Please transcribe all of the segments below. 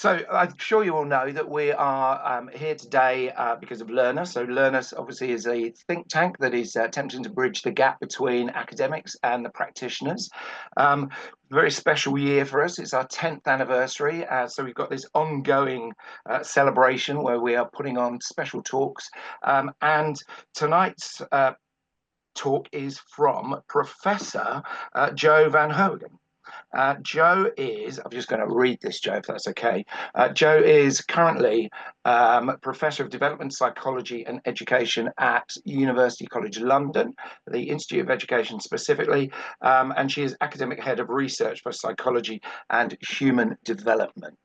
So I'm sure you all know that we are here today because of Learner. So Learner obviously is a think tank that is attempting to bridge the gap between academics and the practitioners. Very special year for us. It's our 10th anniversary. So we've got this ongoing celebration where we are putting on special talks. And tonight's talk is from Professor Joe van Herwegen. Joe is, I'm just going to read this, Joe, if that's okay. Joe is currently Professor of Development Psychology and Education at University College London, the Institute of Education specifically, and she is Academic Head of Research for Psychology and Human Development.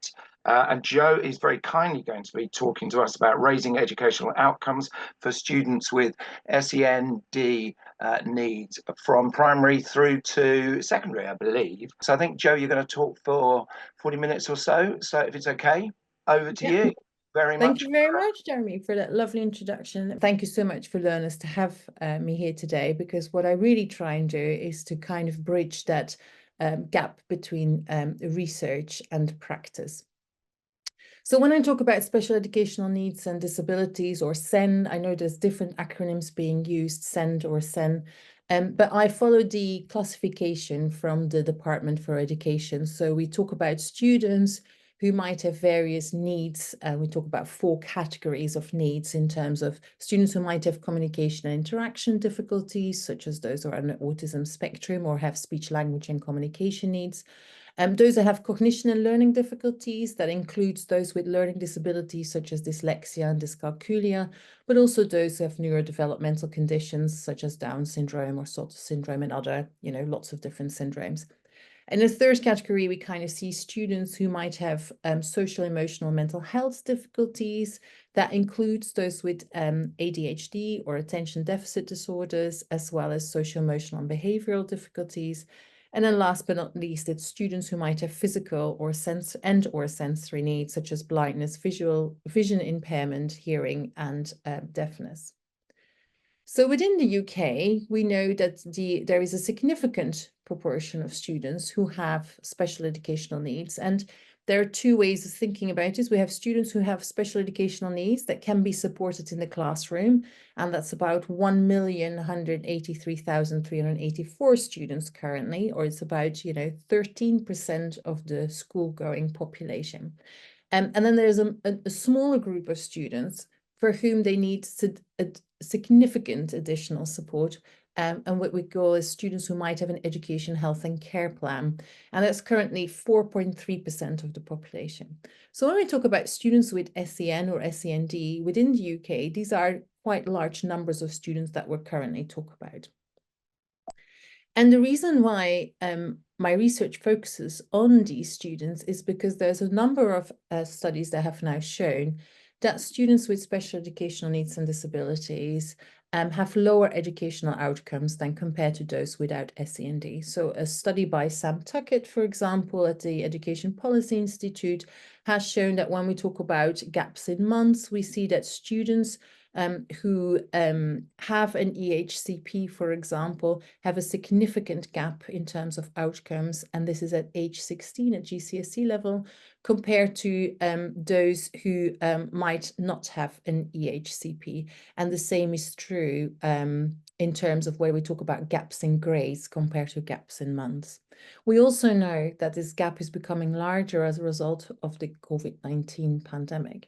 And Joe is very kindly going to be talking to us about raising educational outcomes for students with SEND needs from primary through to secondary, I believe. So I think, Joe, you're going to talk for 40 minutes or so. So if it's okay, over to Yeah. you. Very Thank much. you very much, Jeremy, for that lovely introduction. Thank you so much for Learners to have me here today, because what I really try and do is to kind of bridge that gap between research and practice. So when I talk about special educational needs and disabilities, or SEN, I know there's different acronyms being used, SEND or SEN, but I follow the classification from the Department for Education. So we talk about students who might have various needs. We talk about 4 categories of needs in terms of students who might have communication and interaction difficulties, such as those who are on the autism spectrum or have speech, language, and communication needs. Those that have cognition and learning difficulties, that includes those with learning disabilities such as dyslexia and dyscalculia, but also those who have neurodevelopmental conditions such as Down syndrome or Sotos syndrome and other, lots of different syndromes. And the third category, we kind of see students who might have social, emotional, mental health difficulties. That includes those with ADHD or attention deficit disorders, as well as social, emotional, and behavioral difficulties. And then last but not least, it's students who might have physical or sensory needs, such as blindness, vision impairment, hearing, and deafness. So within the UK, we know that there is a significant proportion of students who have special educational needs. And there are 2 ways of thinking about this. We have students who have special educational needs that can be supported in the classroom, and that's about 1,183,384 students currently, or it's about 13% of the school-going population. And then there's a smaller group of students for whom they need significant additional support, and what we call as students who might have an education, health, and care plan. And that's currently 4.3% of the population. So when we talk about students with SEN or SEND within the UK, these are quite large numbers of students that we're currently talking about. And the reason why my research focuses on these students is because there's a number of studies that have now shown that students with special educational needs and disabilities have lower educational outcomes than compared to those without SEND. So a study by Sam Tuckett, for example, at the Education Policy Institute, has shown that when we talk about gaps in months, we see that students who have an EHCP, for example, have a significant gap in terms of outcomes, and this is at age 16 at GCSE level, compared to those who might not have an EHCP. And the same is true in terms of where we talk about gaps in grades compared to gaps in months. We also know that this gap is becoming larger as a result of the COVID-19 pandemic.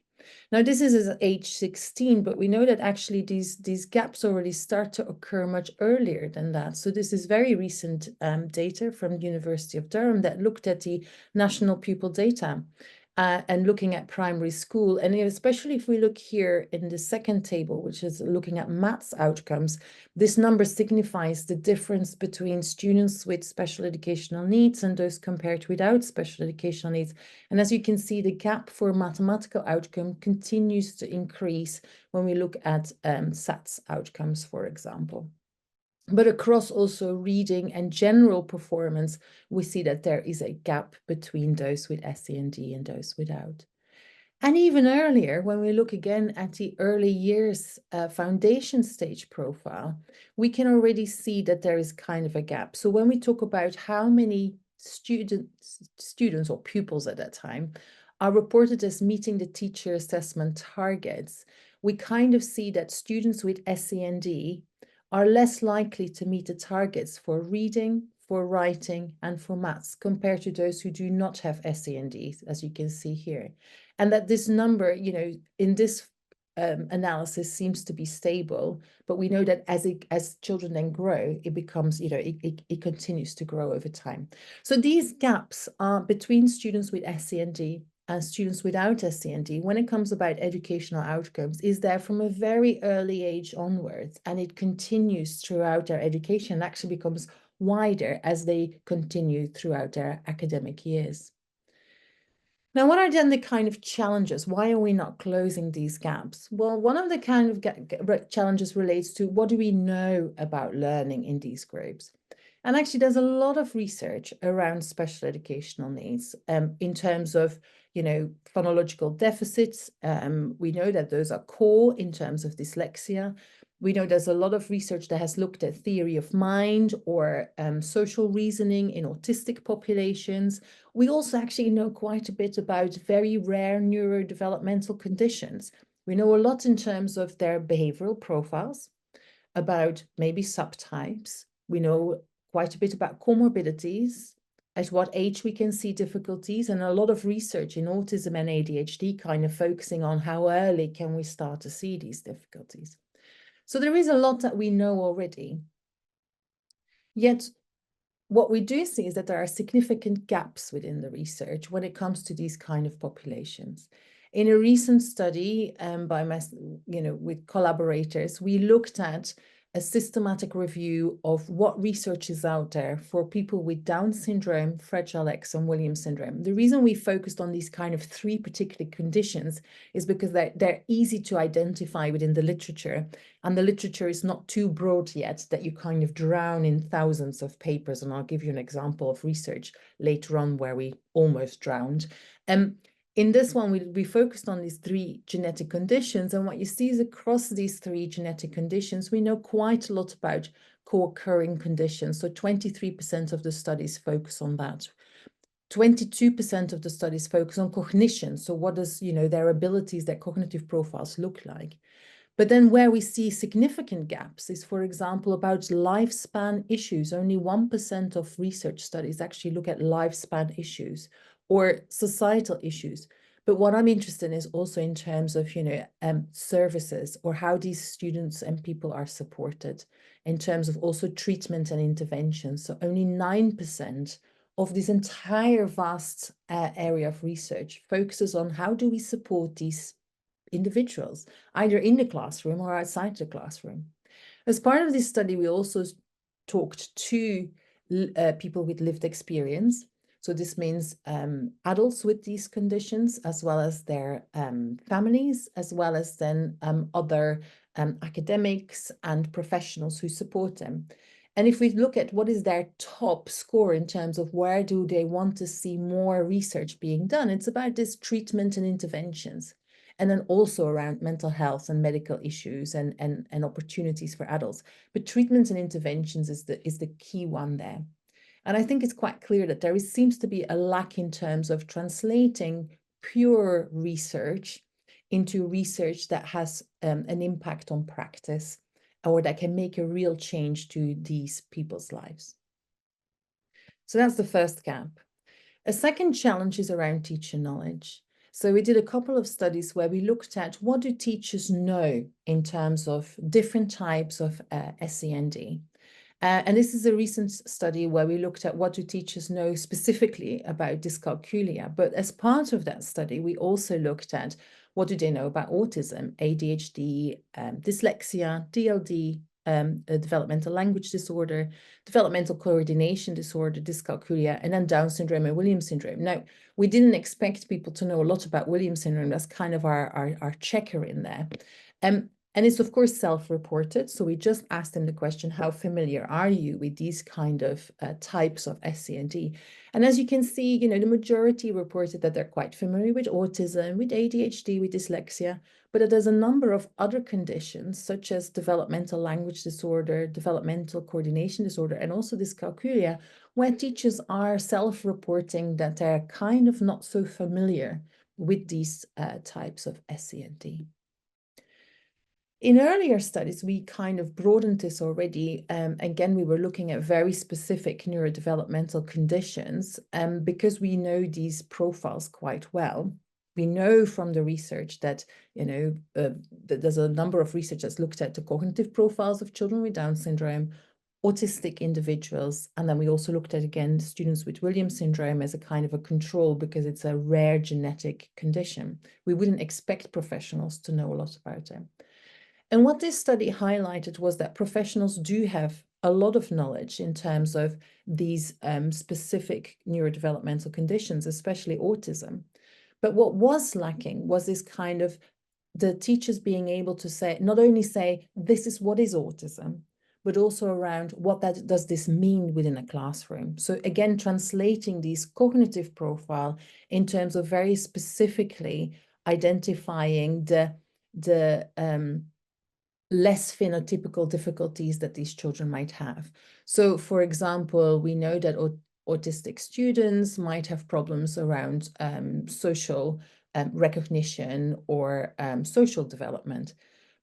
Now, this is at age 16, but we know that actually these gaps already start to occur much earlier than that. So this is very recent data from the University of Durham that looked at the national pupil data and looking at primary school. And especially if we look here in the second table, which is looking at maths outcomes, this number signifies the difference between students with special educational needs and those compared without special educational needs. And as you can see, the gap for mathematical outcome continues to increase when we look at SATs outcomes, for example. But across also reading and general performance, we see that there is a gap between those with SEND and those without. And even earlier, when we look again at the early years foundation stage profile, we can already see that there is kind of a gap. So when we talk about how many students or pupils at that time are reported as meeting the teacher assessment targets, we kind of see that students with SEND are less likely to meet the targets for reading, for writing, and for maths compared to those who do not have SEND, as you can see here. And that this number, in this analysis seems to be stable, but we know that as children then grow, it becomes, it continues to grow over time. So these gaps are between students with SEND and students without SEND, when it comes about educational outcomes, is there from a very early age onwards, and it continues throughout their education and actually becomes wider as they continue throughout their academic years. Now, what are then the kind of challenges? Why are we not closing these gaps? Well, one of the kind of challenges relates to what do we know about learning in these groups? And actually, there's a lot of research around special educational needs in terms of, phonological deficits. We know that those are core in terms of dyslexia. We know there's a lot of research that has looked at theory of mind or social reasoning in autistic populations. We also actually know quite a bit about very rare neurodevelopmental conditions. We know a lot in terms of their behavioral profiles, about maybe subtypes. We know quite a bit about comorbidities, at what age we can see difficulties, and a lot of research in autism and ADHD kind of focusing on how early can we start to see these difficulties. So there is a lot that we know already. Yet what we do see is that there are significant gaps within the research when it comes to these kind of populations. In a recent study with collaborators, we looked at a systematic review of what research is out there for people with Down syndrome, Fragile X, and Williams syndrome. The reason we focused on these kind of three particular conditions is because they're easy to identify within the literature, and the literature is not too broad yet that you kind of drown in thousands of papers. And I'll give you an example of research later on where we almost drowned. In this one, we focused on these three genetic conditions, and what you see is across these three genetic conditions, we know quite a lot about co-occurring conditions. So 23% of the studies focus on that. 22% of the studies focus on cognition. So what does, their abilities, their cognitive profiles look like? But then where we see significant gaps is, for example, about lifespan issues. Only 1% of research studies actually look at lifespan issues or societal issues. But what I'm interested in is also in terms of, services, or how these students and people are supported in terms of also treatment and intervention. So only 9% of this entire vast area of research focuses on how do we support these individuals, either in the classroom or outside the classroom. As part of this study, we also talked to people with lived experience. So this means adults with these conditions, as well as their families, as well as then other academics and professionals who support them. And if we look at what is their top score in terms of where do they want to see more research being done, it's about this treatment and interventions. And then also around mental health and medical issues and opportunities for adults. But treatments and interventions is the key one there. And I think it's quite clear that there seems to be a lack in terms of translating pure research into research that has an impact on practice, or that can make a real change to these people's lives. So that's the first gap. A second challenge is around teacher knowledge. So we did a couple of studies where we looked at what do teachers know in terms of different types of SEND. And this is a recent study where we looked at what do teachers know specifically about dyscalculia. But as part of that study, we also looked at what do they know about autism, ADHD, dyslexia, DLD, developmental language disorder, developmental coordination disorder, dyscalculia, and then Down syndrome and Williams syndrome. Now, we didn't expect people to know a lot about Williams syndrome. That's kind of our checker in there. And it's, of course, self-reported. So we just asked them the question, how familiar are you with these kind of types of SEND? And as you can see, the majority reported that they're quite familiar with autism, with ADHD, with dyslexia, but there's a number of other conditions, such as developmental language disorder, developmental coordination disorder, and also dyscalculia, where teachers are self-reporting that they're kind of not so familiar with these types of SEND. In earlier studies, we kind of broadened this already. Again, we were looking at very specific neurodevelopmental conditions, because we know these profiles quite well. We know from the research that, there's a number of research that's looked at the cognitive profiles of children with Down syndrome, autistic individuals, and then we also looked at, again, students with Williams syndrome as a kind of a control because it's a rare genetic condition. We wouldn't expect professionals to know a lot about it. And what this study highlighted was that professionals do have a lot of knowledge in terms of these specific neurodevelopmental conditions, especially autism. But what was lacking was this kind of the teachers being able to say, not only say, this is what is autism, but also around what does this mean within a classroom. So again, translating these cognitive profile in terms of very specifically identifying the less phenotypical difficulties that these children might have. So for example, we know that autistic students might have problems around social recognition or social development.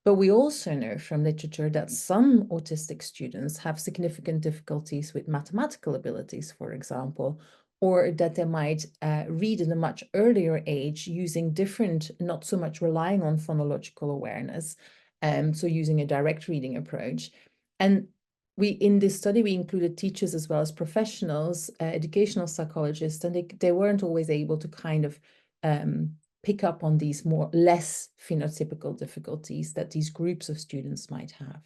But we also know from literature that some autistic students have significant difficulties with mathematical abilities, for example, or that they might read in a much earlier age using different, not so much relying on phonological awareness, so using a direct reading approach. And in this study, we included teachers as well as professionals, educational psychologists, and they weren't always able to kind of pick up on these less phenotypical difficulties that these groups of students might have.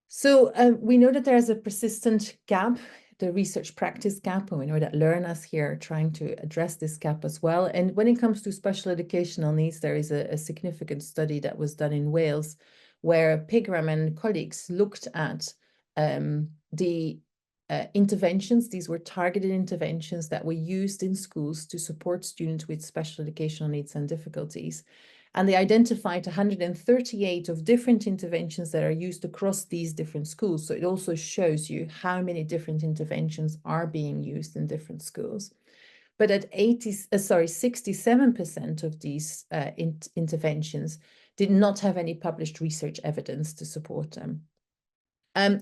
So we know that there's a persistent gap, the research practice gap, and we know that learners here are trying to address this gap as well. And when it comes to special educational needs, there is a significant study that was done in Wales where Pigram and colleagues looked at the interventions. These were targeted interventions that were used in schools to support students with special educational needs and difficulties. And they identified 138 of different interventions that are used across these different schools. So it also shows you how many different interventions are being used in different schools. But at 67% of these interventions did not have any published research evidence to support them.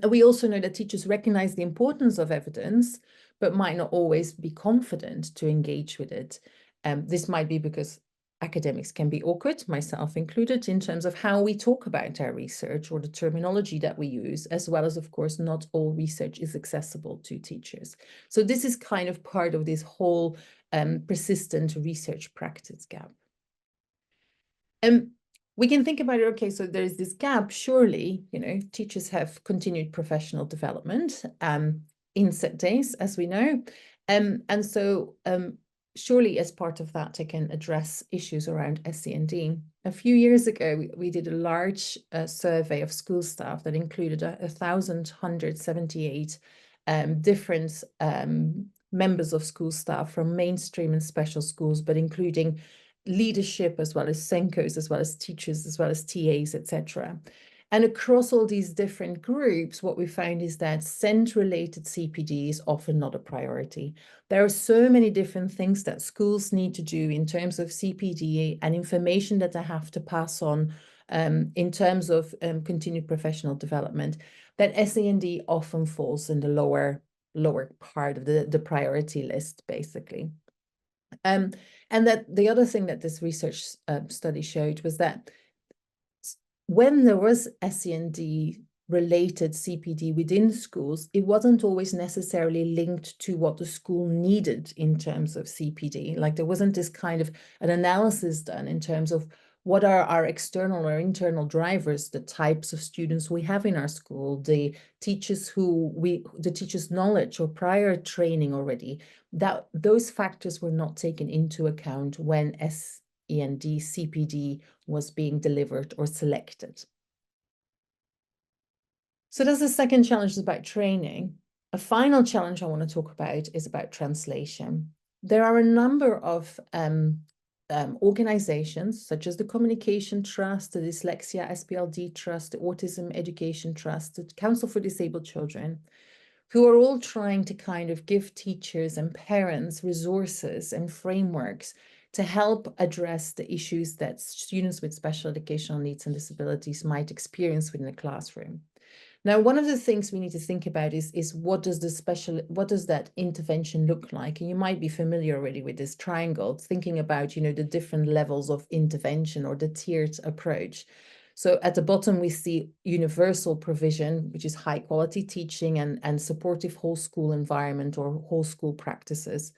We also know that teachers recognize the importance of evidence, but might not always be confident to engage with it. This might be because academics can be awkward, myself included, in terms of how we talk about our research or the terminology that we use, as well as, of course, not all research is accessible to teachers. So this is kind of part of this whole persistent research practice gap. We can think about it, okay, so there's this gap, surely, teachers have continued professional development in set days, as we know. And so surely as part of that, they can address issues around SEND. A few years ago, we did a large survey of school staff that included 1,178 different members of school staff from mainstream and special schools, but including leadership as well as SENDCos, as well as teachers, as well as TAs, etc. And across all these different groups, what we found is that SEND-related CPD is often not a priority. There are so many different things that schools need to do in terms of CPD and information that they have to pass on in terms of continued professional development, that SEND often falls in the lower part of the priority list, basically. And that the other thing that this research study showed was that when there was SEND-related CPD within schools, it wasn't always necessarily linked to what the school needed in terms of CPD. Like there wasn't this kind of an analysis done in terms of what are our external or internal drivers, the types of students we have in our school, the teachers' knowledge or prior training already, that those factors were not taken into account when SEND CPD was being delivered or selected. So that's the second challenge, is about training. A final challenge I want to talk about is about translation. There are a number of organizations such as the Communication Trust, the Dyslexia SPLD Trust, the Autism Education Trust, the Council for Disabled Children, who are all trying to kind of give teachers and parents resources and frameworks to help address the issues that students with special educational needs and disabilities might experience within the classroom. Now, one of the things we need to think about is what does that intervention look like? And you might be familiar already with this triangle, thinking about, the different levels of intervention or the tiered approach. So at the bottom, we see universal provision, which is high quality teaching and supportive whole school environment or whole school practices.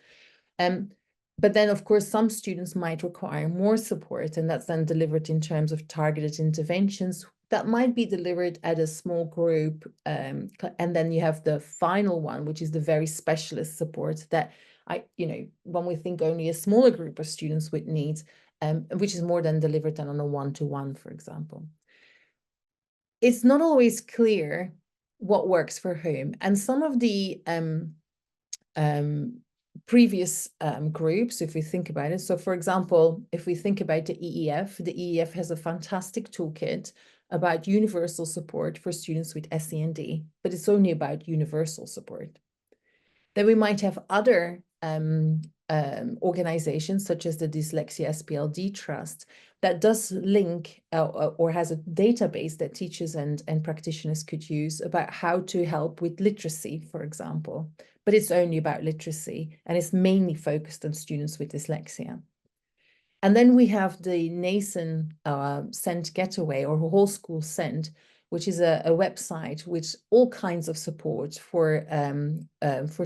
But then, of course, some students might require more support, and that's then delivered in terms of targeted interventions that might be delivered at a small group. And then you have the final one, which is the very specialist support that when we think only a smaller group of students with needs, which is more than delivered than on a one-to-one, for example. It's not always clear what works for whom. And some of the previous groups, if we think about it. So for example, if we think about the EEF has a fantastic toolkit about universal support for students with SEND, but it's only about universal support. Then we might have other organizations such as the Dyslexia SPLD Trust that does link or has a database that teachers and practitioners could use about how to help with literacy, for example. But it's only about literacy, and it's mainly focused on students with dyslexia. And then we have the NASEN SEND Getaway or Whole School SEND, which is a website with all kinds of support for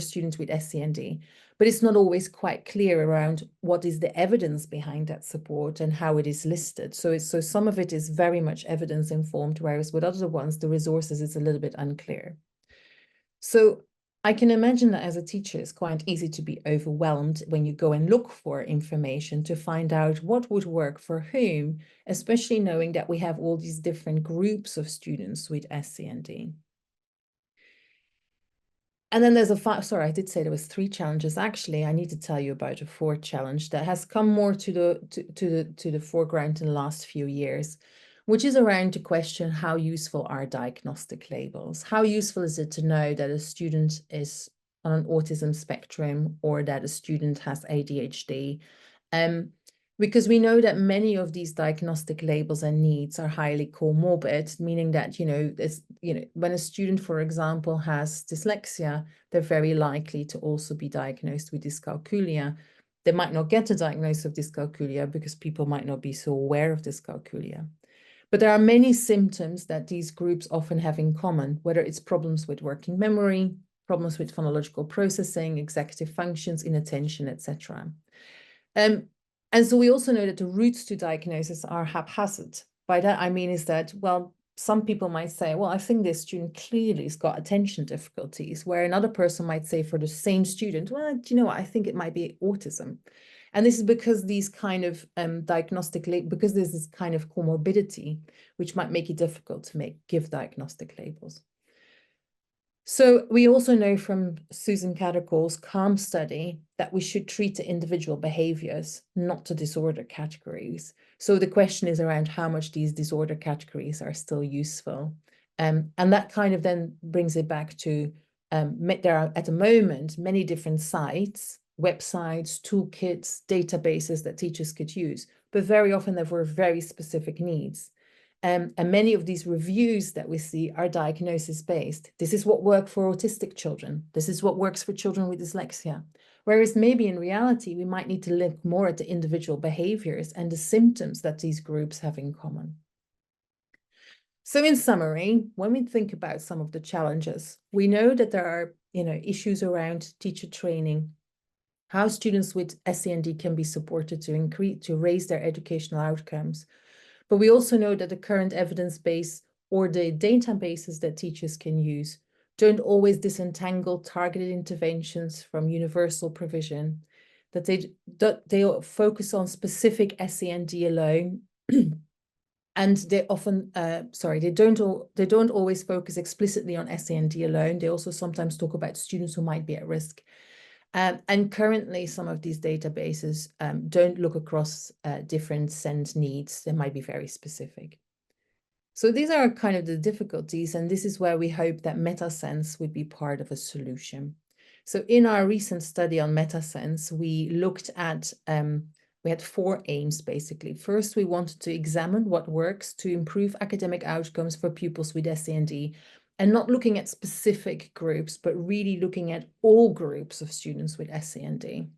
students with SEND. But it's not always quite clear around what is the evidence behind that support and how it is listed. So some of it is very much evidence informed, whereas with other ones, the resources is a little bit unclear. So I can imagine that as a teacher, it's quite easy to be overwhelmed when you go and look for information to find out what would work for whom, especially knowing that we have all these different groups of students with SEND. And then there's I did say there was 3 challenges. Actually, I need to tell you about a 4th challenge that has come more to the foreground in the last few years, which is around the question, how useful are diagnostic labels? How useful is it to know that a student is on an autism spectrum or that a student has ADHD? Because we know that many of these diagnostic labels and needs are highly comorbid, meaning that, when a student, for example, has dyslexia, they're very likely to also be diagnosed with dyscalculia. They might not get a diagnosis of dyscalculia because people might not be so aware of dyscalculia. But there are many symptoms that these groups often have in common, whether it's problems with working memory, problems with phonological processing, executive functions, inattention, etc. And so we also know that the routes to diagnosis are haphazard. By that, I mean is that, well, some people might say, well, I think this student clearly has got attention difficulties, where another person might say for the same student, well, do you know what, I think it might be autism. And this is because these kind of because there's this kind of comorbidity, which might make it difficult to give diagnostic labels. So we also know from Susan Catterall's CALM study that we should treat the individual behaviors, not the disorder categories. So the question is around how much these disorder categories are still useful. And that kind of then brings it back to, there are at the moment many different sites, websites, toolkits, databases that teachers could use, but very often there were very specific needs. And many of these reviews that we see are diagnosis-based. This is what worked for autistic children. This is what works for children with dyslexia. Whereas maybe in reality, we might need to look more at the individual behaviors and the symptoms that these groups have in common. So in summary, when we think about some of the challenges, we know that there are issues around teacher training, how students with SEND can be supported to raise their educational outcomes. But we also know that the current evidence base or the databases that teachers can use don't always disentangle targeted interventions from universal provision, that they focus on specific SEND alone, and they often, they don't always focus explicitly on SEND alone. They also sometimes talk about students who might be at risk. And currently, some of these databases don't look across different SEND needs. They might be very specific. So these are kind of the difficulties, and this is where we hope that MetaSENse would be part of a solution. So in our recent study on MetaSENse, we looked at, we had 4 aims, basically. First, we wanted to examine what works to improve academic outcomes for pupils with SEND, and not looking at specific groups, but really looking at all groups of students with SEND.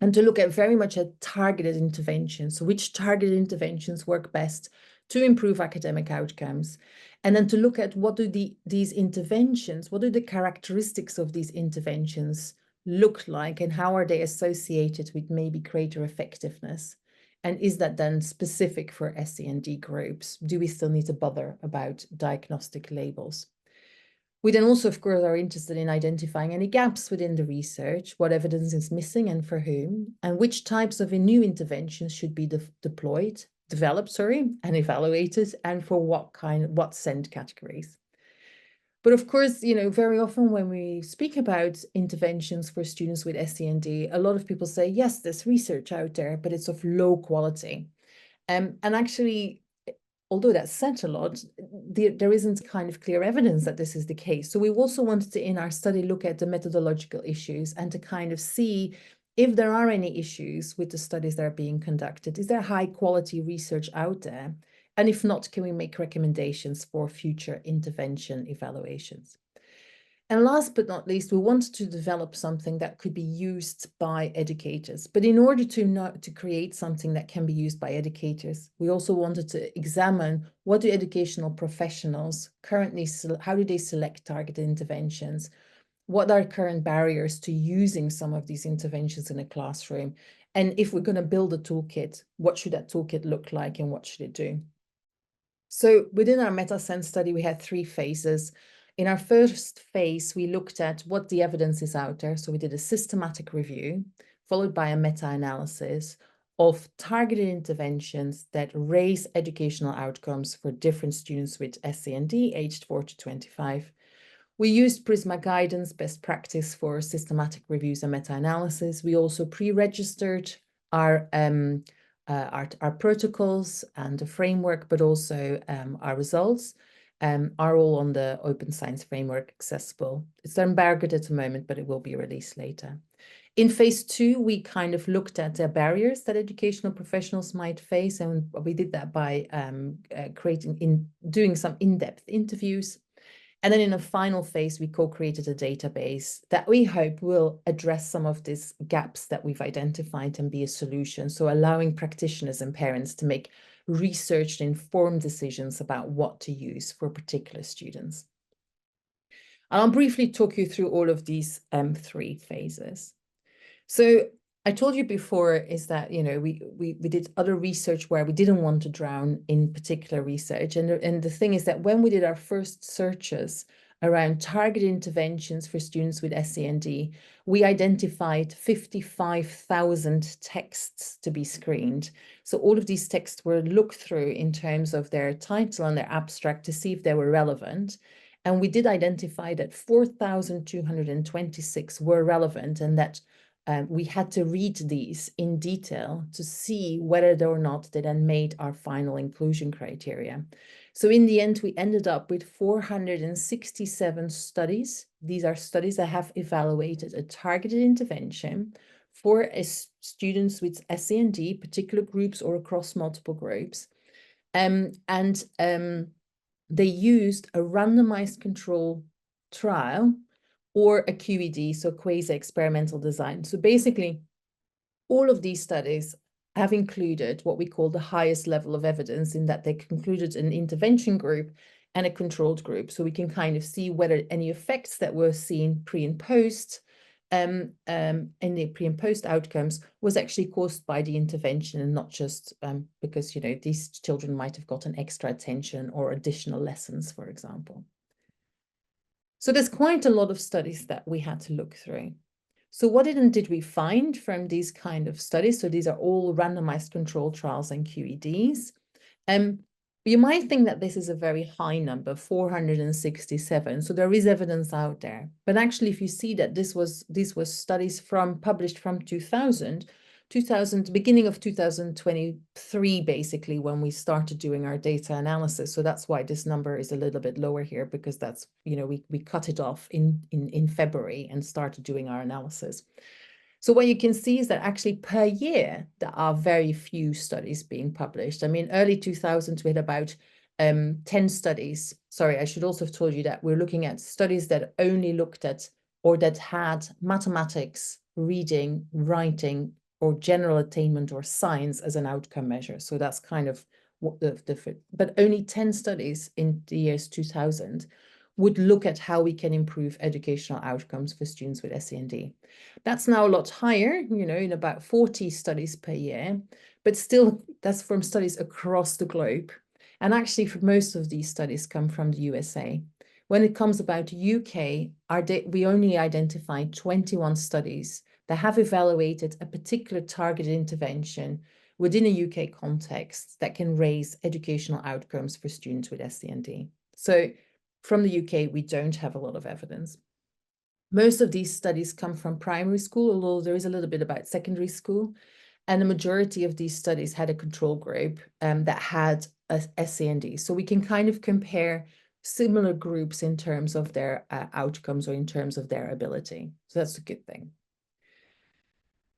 And to look at very much at targeted interventions. So which targeted interventions work best to improve academic outcomes? And then to look at what do these interventions, what do the characteristics of these interventions look like, and how are they associated with maybe greater effectiveness? And is that then specific for SEND groups? Do we still need to bother about diagnostic labels? We then also, of course, are interested in identifying any gaps within the research, what evidence is missing and for whom, and which types of new interventions should be developed, and evaluated, and for what SEND categories. But of course, very often when we speak about interventions for students with SEND, a lot of people say, yes, there's research out there, but it's of low quality. And actually, although that's said a lot, there isn't kind of clear evidence that this is the case. So we also wanted to, in our study, look at the methodological issues and to kind of see if there are any issues with the studies that are being conducted. Is there high quality research out there? And if not, can we make recommendations for future intervention evaluations? And last but not least, we wanted to develop something that could be used by educators. But in order to create something that can be used by educators, we also wanted to examine what do educational professionals currently, how do they select targeted interventions? What are current barriers to using some of these interventions in a classroom? And if we're going to build a toolkit, what should that toolkit look like and what should it do? So within our MetaSENse study, we had 3 phases. In our first phase, we looked at what the evidence is out there. So we did a systematic review, followed by a meta-analysis of targeted interventions that raise educational outcomes for different students with SEND aged 4 to 25. We used Prisma guidance, best practice for systematic reviews and meta-analysis. We also pre-registered our protocols and the framework, but also our results are all on the Open Science Framework accessible. It's embargoed at the moment, but it will be released later. In phase 2, we kind of looked at the barriers that educational professionals might face, and we did that by doing some in-depth interviews. And then in a final phase, we co-created a database that we hope will address some of these gaps that we've identified and be a solution. So allowing practitioners and parents to make researched, informed decisions about what to use for particular students. And I'll briefly talk you through all of these 3 phases. So I told you before is that, we did other research where we didn't want to drown in particular research. And the thing is that when we did our first searches around targeted interventions for students with SEND, we identified 55,000 texts to be screened. So all of these texts were looked through in terms of their title and their abstract to see if they were relevant. And we did identify that 4,226 were relevant, and that we had to read these in detail to see whether or not they then made our final inclusion criteria. So in the end, we ended up with 467 studies. These are studies that have evaluated a targeted intervention for students with SEND, particular groups or across multiple groups. They used a randomized control trial or a QED, so quasi-experimental design. So basically, all of these studies have included what we call the highest level of evidence, in that they concluded an intervention group and a controlled group. So we can kind of see whether any effects that were seen pre and post, and the pre and post outcomes was actually caused by the intervention, and not just because, these children might have gotten extra attention or additional lessons, for example. So there's quite a lot of studies that we had to look through. So what did we find from these kind of studies? So these are all randomized controlled trials and QEDs. You might think that this is a very high number, 467. So there is evidence out there. But actually, if you see that these was studies published from 2000 beginning of 2023, basically, when we started doing our data analysis. So that's why this number is a little bit lower here, because that's, you know, we cut it off in February and started doing our analysis. So what you can see is that actually per year, there are very few studies being published. I mean, early 2000s, we had about 10 studies. Sorry, I should also have told you that we're looking at studies that only looked at or that had mathematics, reading, writing, or general attainment or science as an outcome measure. So that's kind of what but only 10 studies in the years 2000 would look at how we can improve educational outcomes for students with SEND. That's now a lot higher, you know, in about 40 studies per year, but still that's from studies across the globe. And actually, for most of these studies come from the USA. When it comes about UK, we only identified 21 studies that have evaluated a particular targeted intervention within a UK context that can raise educational outcomes for students with SEND. So from the UK, we don't have a lot of evidence. Most of these studies come from primary school, although there is a little bit about secondary school. And the majority of these studies had a control group that had a SEND. So we can kind of compare similar groups in terms of their outcomes or in terms of their ability. So that's a good thing.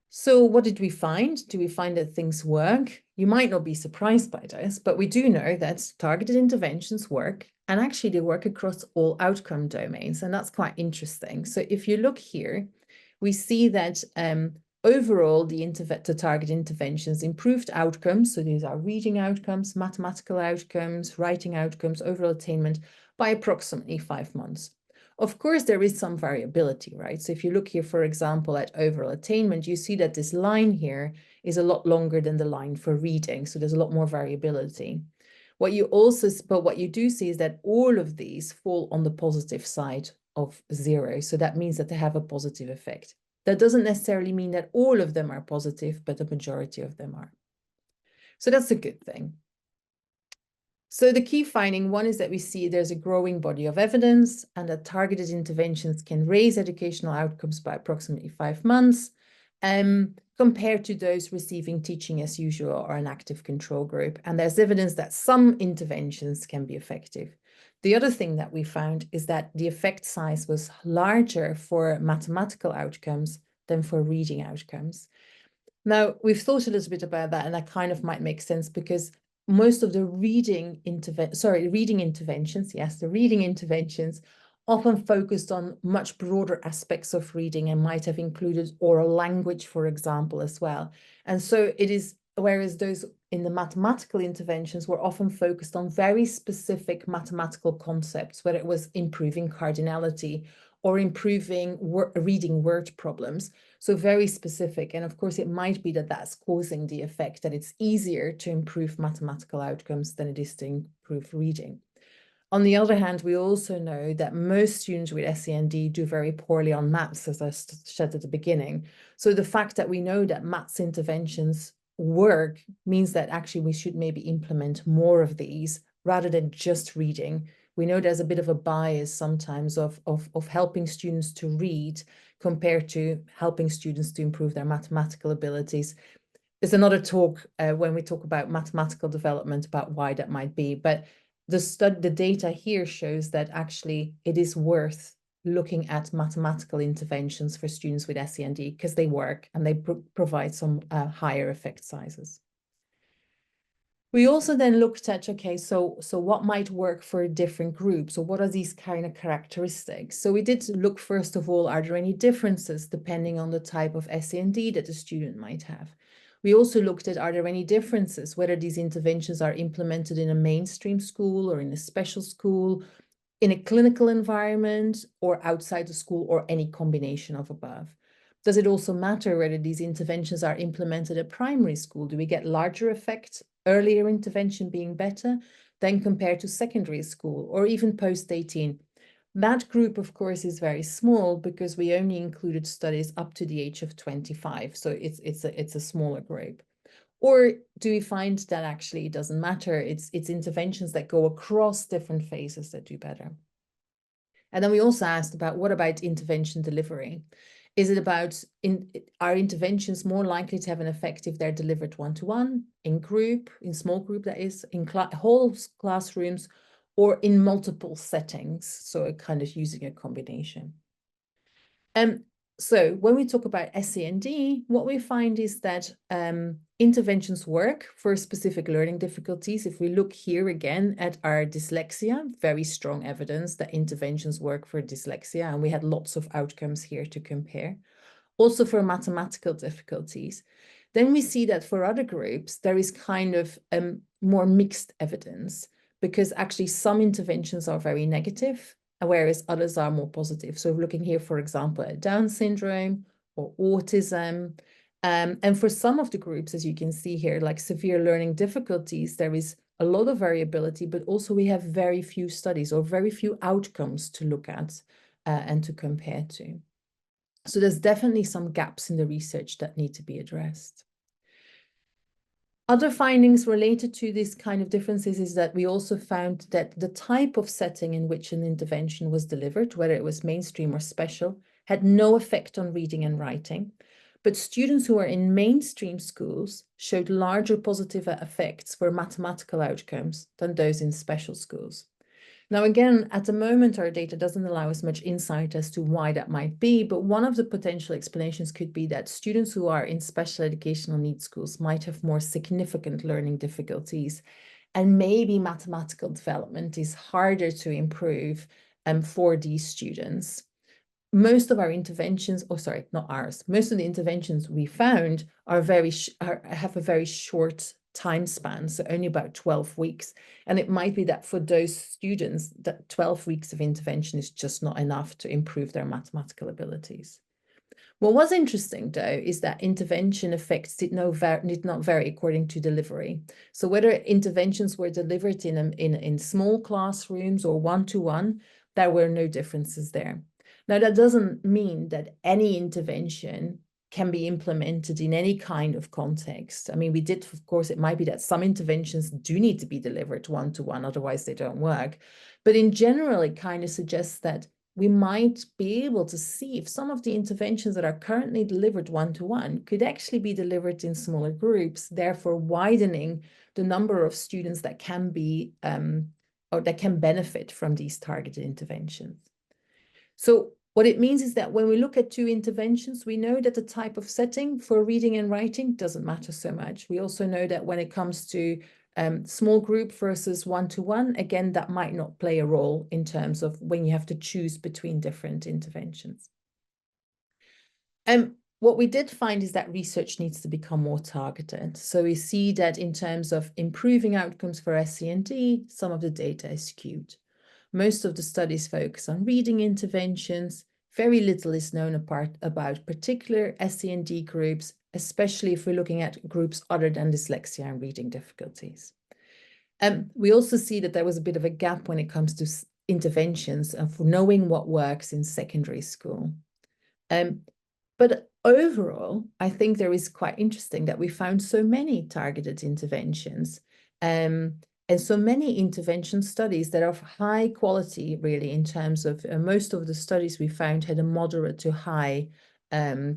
So what did we find? Do we find that things work? You might not be surprised by this, but we do know that targeted interventions work, and actually they work across all outcome domains, and that's quite interesting. So if you look here, we see that overall, the target interventions improved outcomes. So these are reading outcomes, mathematical outcomes, writing outcomes, overall attainment by approximately 5 months. Of course, there is some variability, right? So if you look here, for example, at overall attainment, you see that this line here is a lot longer than the line for reading. So there's a lot more variability. What you do see is that all of these fall on the positive side of 0. So that means that they have a positive effect. That doesn't necessarily mean that all of them are positive, but the majority of them are. So that's a good thing. So the key finding, one, is that we see there's a growing body of evidence and that targeted interventions can raise educational outcomes by approximately 5 months compared to those receiving teaching as usual or an active control group. And there's evidence that some interventions can be effective. The other thing that we found is that the effect size was larger for mathematical outcomes than for reading outcomes. Now, we've thought a little bit about that, and that kind of might make sense because most of the reading interventions often focused on much broader aspects of reading and might have included oral language, for example, as well. And so it is, whereas those in the mathematical interventions were often focused on very specific mathematical concepts, whether it was improving cardinality or improving reading word problems. So very specific. And of course, it might be that that's causing the effect that it's easier to improve mathematical outcomes than it is to improve reading. On the other hand, we also know that most students with SEND do very poorly on maths, as I said at the beginning. So the fact that we know that maths interventions work means that actually we should maybe implement more of these rather than just reading. We know there's a bit of a bias sometimes of helping students to read compared to helping students to improve their mathematical abilities. There's another talk when we talk about mathematical development about why that might be, but the data here shows that actually it is worth looking at mathematical interventions for students with SEND because they work and they provide some higher effect sizes. We also then looked at, okay, so what might work for different groups, or what are these kind of characteristics? So we did look, first of all, are there any differences depending on the type of SEND that the student might have? We also looked at, are there any differences, whether these interventions are implemented in a mainstream school or in a special school, in a clinical environment or outside the school, or any combination of above? Does it also matter whether these interventions are implemented at primary school? Do we get larger effects, earlier intervention being better than compared to secondary school or even post-18? That group, of course, is very small because we only included studies up to the age of 25. So it's a smaller group. Or do we find that actually it doesn't matter? It's interventions that go across different phases that do better. And then we also asked about, what about intervention delivery? Is it about, are interventions more likely to have an effect if they're delivered one-to-one, in group, in small group that is, in whole classrooms, or in multiple settings? So kind of using a combination. So when we talk about SEND, what we find is that interventions work for specific learning difficulties. If we look here again at our dyslexia, very strong evidence that interventions work for dyslexia, and we had lots of outcomes here to compare. Also for mathematical difficulties. Then we see that for other groups, there is kind of more mixed evidence, because actually some interventions are very negative, whereas others are more positive. So looking here, for example, at Down syndrome or autism. And for some of the groups, as you can see here, like severe learning difficulties, there is a lot of variability, but also we have very few studies or very few outcomes to look at and to compare to. So there's definitely some gaps in the research that need to be addressed. Other findings related to this kind of differences is that we also found that the type of setting in which an intervention was delivered, whether it was mainstream or special, had no effect on reading and writing. But students who are in mainstream schools showed larger positive effects for mathematical outcomes than those in special schools. Now, again, at the moment, our data doesn't allow us much insight as to why that might be, but one of the potential explanations could be that students who are in special educational needs schools might have more significant learning difficulties, and maybe mathematical development is harder to improve for these students. Most of our interventions, not ours, most of the interventions we found are have a very short time span, so only about 12 weeks. And it might be that for those students, that 12 weeks of intervention is just not enough to improve their mathematical abilities. What was interesting, though, is that intervention effects did not vary according to delivery. So whether interventions were delivered in small classrooms or one-to-one, there were no differences there. Now, that doesn't mean that any intervention can be implemented in any kind of context. I mean, of course, it might be that some interventions do need to be delivered one-to-one, otherwise they don't work. But in general, it kind of suggests that we might be able to see if some of the interventions that are currently delivered one-to-one could actually be delivered in smaller groups, therefore widening the number of students that can be or that can benefit from these targeted interventions. So what it means is that when we look at two interventions, we know that the type of setting for reading and writing doesn't matter so much. We also know that when it comes to small group versus one-to-one, again, that might not play a role in terms of when you have to choose between different interventions. What we did find is that research needs to become more targeted. So we see that in terms of improving outcomes for SEND, some of the data is skewed. Most of the studies focus on reading interventions. Very little is known about particular SEND groups, especially if we're looking at groups other than dyslexia and reading difficulties. We also see that there was a bit of a gap when it comes to interventions and for knowing what works in secondary school. But overall, I think there is quite interesting that we found so many targeted interventions. And so many intervention studies that are of high quality, really, in terms of most of the studies we found had a moderate to high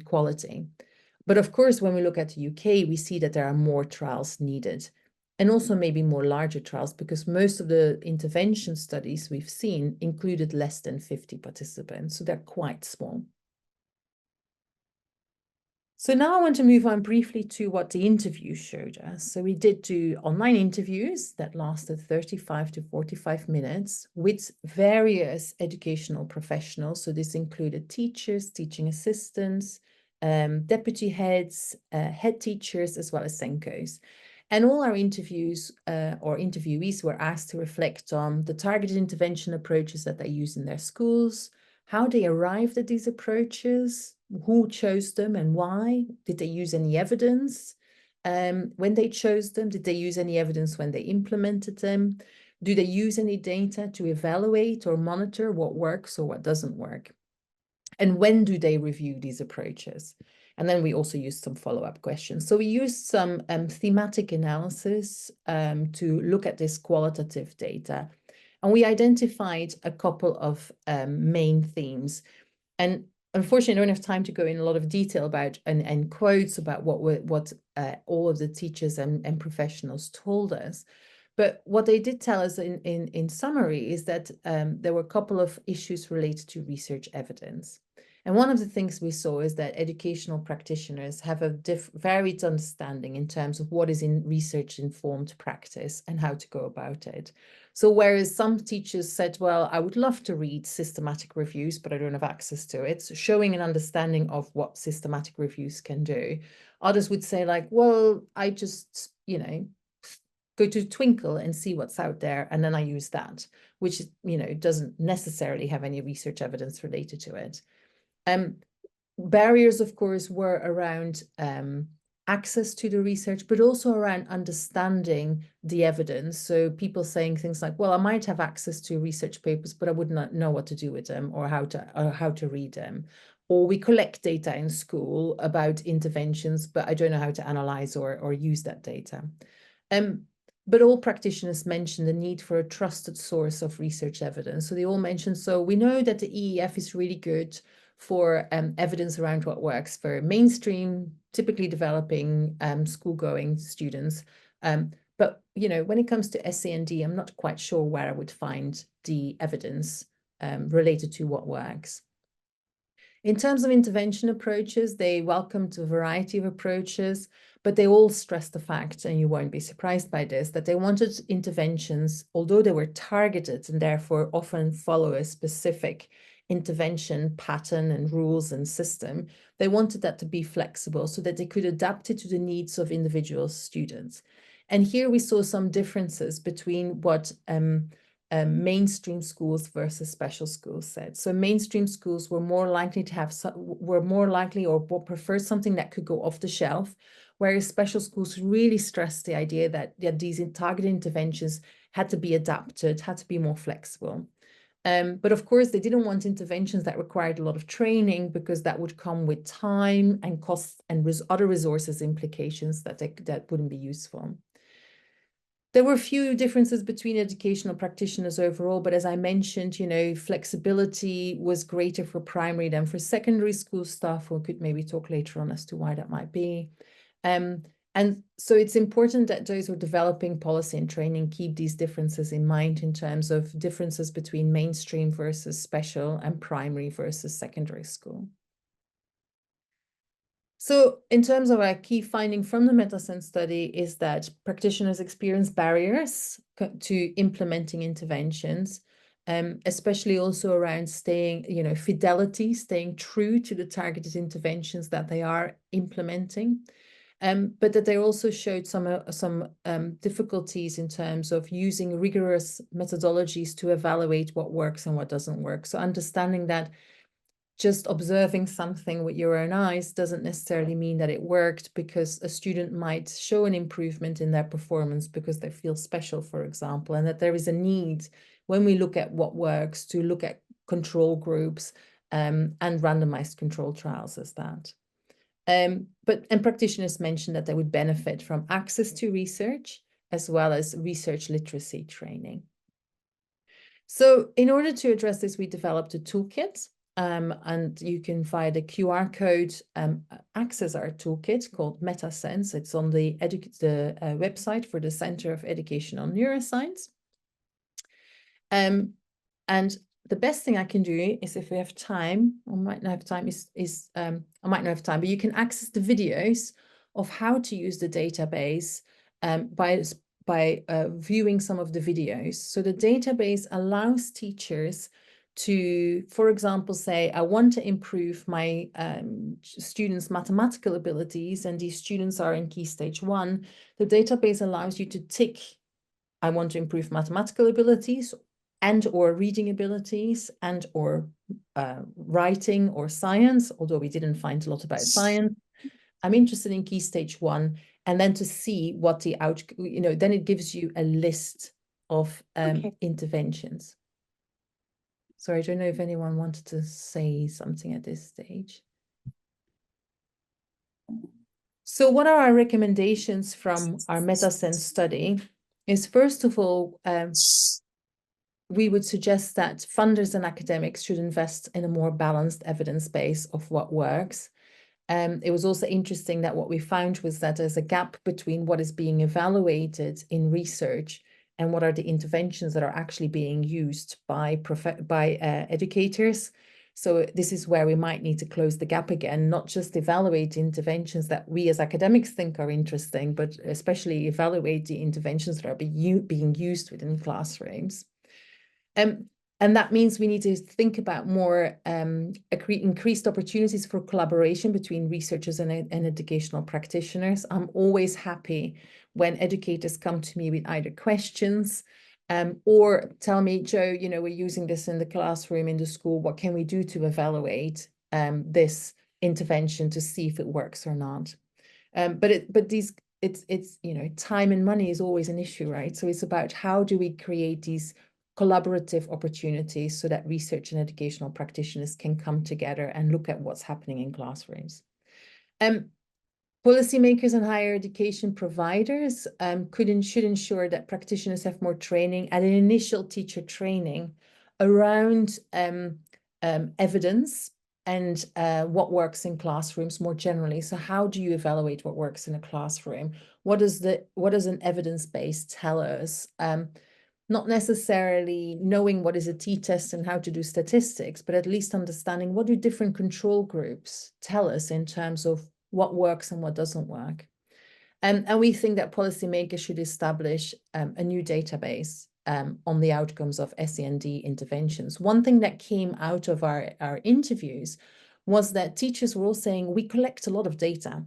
quality. But of course, when we look at the UK, we see that there are more trials needed, and also maybe more larger trials, because most of the intervention studies we've seen included less than 50 participants, so they're quite small. So now I want to move on briefly to what the interview showed us. So we did do online interviews that lasted 35 to 45 minutes with various educational professionals. So this included teachers, teaching assistants, deputy heads, head teachers, as well as SENDCos. And all our interviews or interviewees were asked to reflect on the targeted intervention approaches that they use in their schools, how they arrived at these approaches, who chose them and why. Did they use any evidence when they chose them? Did they use any evidence when they implemented them? Do they use any data to evaluate or monitor what works or what doesn't work? And when do they review these approaches? And then we also used some follow-up questions. So we used some thematic analysis to look at this qualitative data. And we identified a couple of main themes. And unfortunately, I don't have time to go in a lot of detail about and quotes about what all of the teachers and professionals told us. But what they did tell us in summary is that there were a couple of issues related to research evidence. And one of the things we saw is that educational practitioners have a varied understanding in terms of what is in research-informed practice and how to go about it. So whereas some teachers said, well, I would love to read systematic reviews, but I don't have access to it, so showing an understanding of what systematic reviews can do. Others would say like, well, I just, go to Twinkle and see what's out there, and then I use that, which, doesn't necessarily have any research evidence related to it. Barriers, of course, were around access to the research, but also around understanding the evidence. So people saying things like, well, I might have access to research papers, but I would not know what to do with them or how to read them. Or we collect data in school about interventions, but I don't know how to analyze or use that data. But all practitioners mentioned the need for a trusted source of research evidence. So they all mentioned, so we know that the EEF is really good for evidence around what works for mainstream, typically developing school-going students. But, when it comes to SEND, I'm not quite sure where I would find the evidence related to what works. In terms of intervention approaches, they welcomed a variety of approaches, but they all stressed the fact, and you won't be surprised by this, that they wanted interventions, although they were targeted and therefore often follow a specific intervention pattern and rules and system, they wanted that to be flexible so that they could adapt it to the needs of individual students. And here we saw some differences between what mainstream schools versus special schools said. So mainstream schools were more likely to have or prefer something that could go off the shelf, whereas special schools really stressed the idea that these targeted interventions had to be adapted, had to be more flexible. But of course, they didn't want interventions that required a lot of training, because that would come with time and cost and other resources implications that wouldn't be useful. There were a few differences between educational practitioners overall, but as I mentioned, flexibility was greater for primary than for secondary school staff. We could maybe talk later on as to why that might be. And so it's important that those who are developing policy and training keep these differences in mind in terms of differences between mainstream versus special and primary versus secondary school. So in terms of our key finding from the MetaSENse study is that practitioners experience barriers to implementing interventions, especially also around staying, fidelity, staying true to the targeted interventions that they are implementing. But that they also showed some difficulties in terms of using rigorous methodologies to evaluate what works and what doesn't work. So understanding that just observing something with your own eyes doesn't necessarily mean that it worked, because a student might show an improvement in their performance because they feel special, for example, and that there is a need, when we look at what works, to look at control groups and randomized control trials as that. And practitioners mentioned that they would benefit from access to research as well as research literacy training. So in order to address this, we developed a toolkit, and you can via the QR code access our toolkit called MetaSENse. It's on the website for the Center of Educational Neuroscience. And the best thing I can do is, if we have time, I might not have time, I might not have time, but you can access the videos of how to use the database by viewing some of the videos. So the database allows teachers to, for example, say, I want to improve my students' mathematical abilities, and these students are in Key Stage 1. The database allows you to tick, I want to improve mathematical abilities and or reading abilities and or writing or science, although we didn't find a lot about science. I'm interested in Key Stage 1, and then to see what the then it gives you a list of interventions. Sorry, I don't know if anyone wanted to say something at this stage. So what are our recommendations from our MetaSENse study is, first of all, we would suggest that funders and academics should invest in a more balanced evidence base of what works. It was also interesting that what we found was that there's a gap between what is being evaluated in research and what are the interventions that are actually being used by educators. So this is where we might need to close the gap again, not just evaluate interventions that we as academics think are interesting, but especially evaluate the interventions that are being used within classrooms. And that means we need to think about more increased opportunities for collaboration between researchers and educational practitioners. I'm always happy when educators come to me with either questions or tell me, Joe, you know, we're using this in the classroom, in the school. What can we do to evaluate this intervention to see if it works or not? It's you know, time and money is always an issue, right? So it's about how do we create these collaborative opportunities so that research and educational practitioners can come together and look at what's happening in classrooms. Policymakers and higher education providers should ensure that practitioners have more training and an initial teacher training around evidence and what works in classrooms more generally. So how do you evaluate what works in a classroom? What does an evidence base tell us? Not necessarily knowing what is a t-test and how to do statistics, but at least understanding what do different control groups tell us in terms of what works and what doesn't work. And we think that policymakers should establish a new database on the outcomes of SEND interventions. One thing that came out of our interviews was that teachers were all saying, we collect a lot of data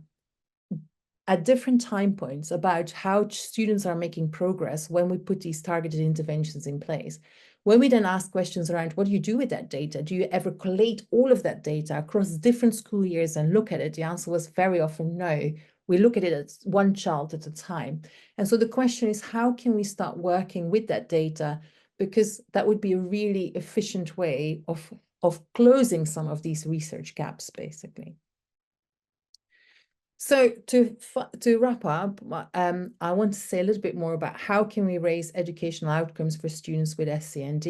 at different time points about how students are making progress when we put these targeted interventions in place. When we then ask questions around what do you do with that data? Do you ever collate all of that data across different school years and look at it? The answer was very often no. We look at it as one child at a time. And so the question is, how can we start working with that data? Because that would be a really efficient way of closing some of these research gaps, basically. So to wrap up, I want to say a little bit more about how can we raise educational outcomes for students with SEND.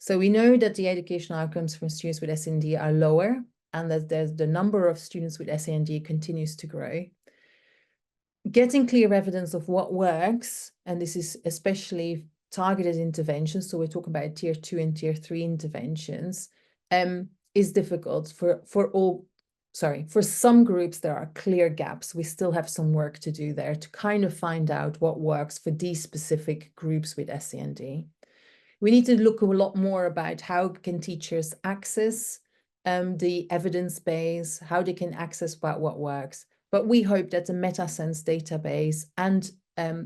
So we know that the educational outcomes for students with SEND are lower and that the number of students with SEND continues to grow. Getting clear evidence of what works, and this is especially targeted interventions, so we're talking about tier 2 and tier 3 interventions, is difficult for some groups. There are clear gaps. We still have some work to do there to kind of find out what works for these specific groups with SEND. We need to look a lot more about how can teachers access the evidence base, how they can access about what works. But we hope that the MetaSENse database and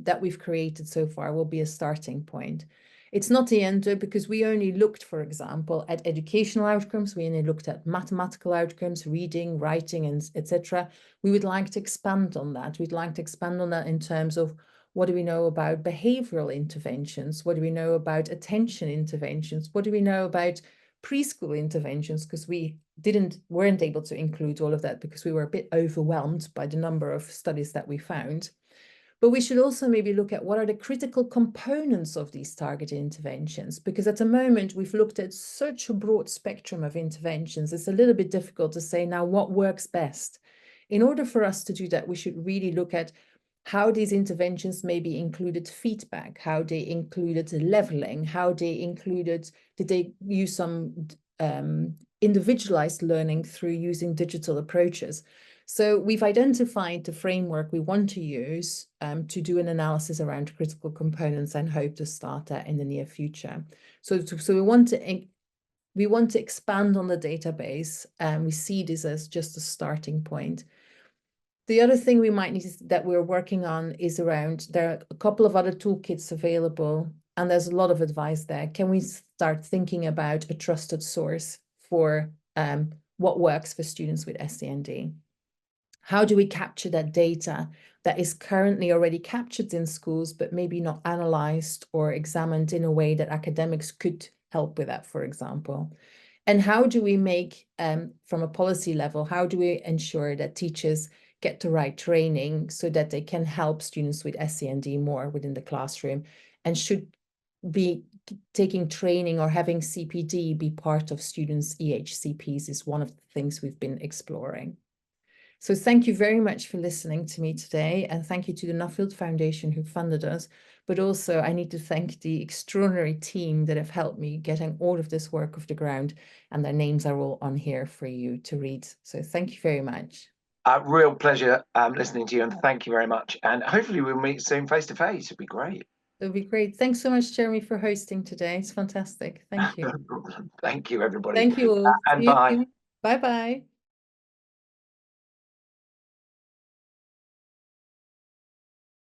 that we've created so far will be a starting point. It's not the end though, because we only looked, for example, at educational outcomes. We only looked at mathematical outcomes, reading, writing, and etc. We would like to expand on that. We'd like to expand on that in terms of what do we know about behavioral interventions? What do we know about attention interventions? What do we know about preschool interventions? Because we weren't able to include all of that because we were a bit overwhelmed by the number of studies that we found. But we should also maybe look at what are the critical components of these targeted interventions, because at the moment we've looked at such a broad spectrum of interventions. It's a little bit difficult to say now what works best. In order for us to do that, we should really look at how these interventions maybe included feedback, how they included leveling, how they included, did they use some individualized learning through using digital approaches. So we've identified the framework we want to use to do an analysis around critical components and hope to start that in the near future. So we want to expand on the database, and we see this as just a starting point. The other thing we might need that we're working on is around, there are a couple of other toolkits available, and there's a lot of advice there. Can we start thinking about a trusted source for what works for students with SEND? How do we capture that data that is currently already captured in schools, but maybe not analyzed or examined in a way that academics could help with that, for example? And how do we make, from a policy level, how do we ensure that teachers get the right training so that they can help students with SEND more within the classroom and should be taking training or having CPD be part of students' EHCPs is one of the things we've been exploring. So thank you very much for listening to me today, and thank you to the Nuffield Foundation who funded us. But also I need to thank the extraordinary team that have helped me getting all of this work off the ground, and their names are all on here for you to read. So thank you very much. Real pleasure listening to you, and thank you very much. And hopefully we'll meet soon face to face. It'd be great. It'll be great. Thanks so much, Jeremy, for hosting today. It's fantastic. Thank you. No problem. Thank you, everybody. Thank you all. And See you bye. soon. Bye-bye.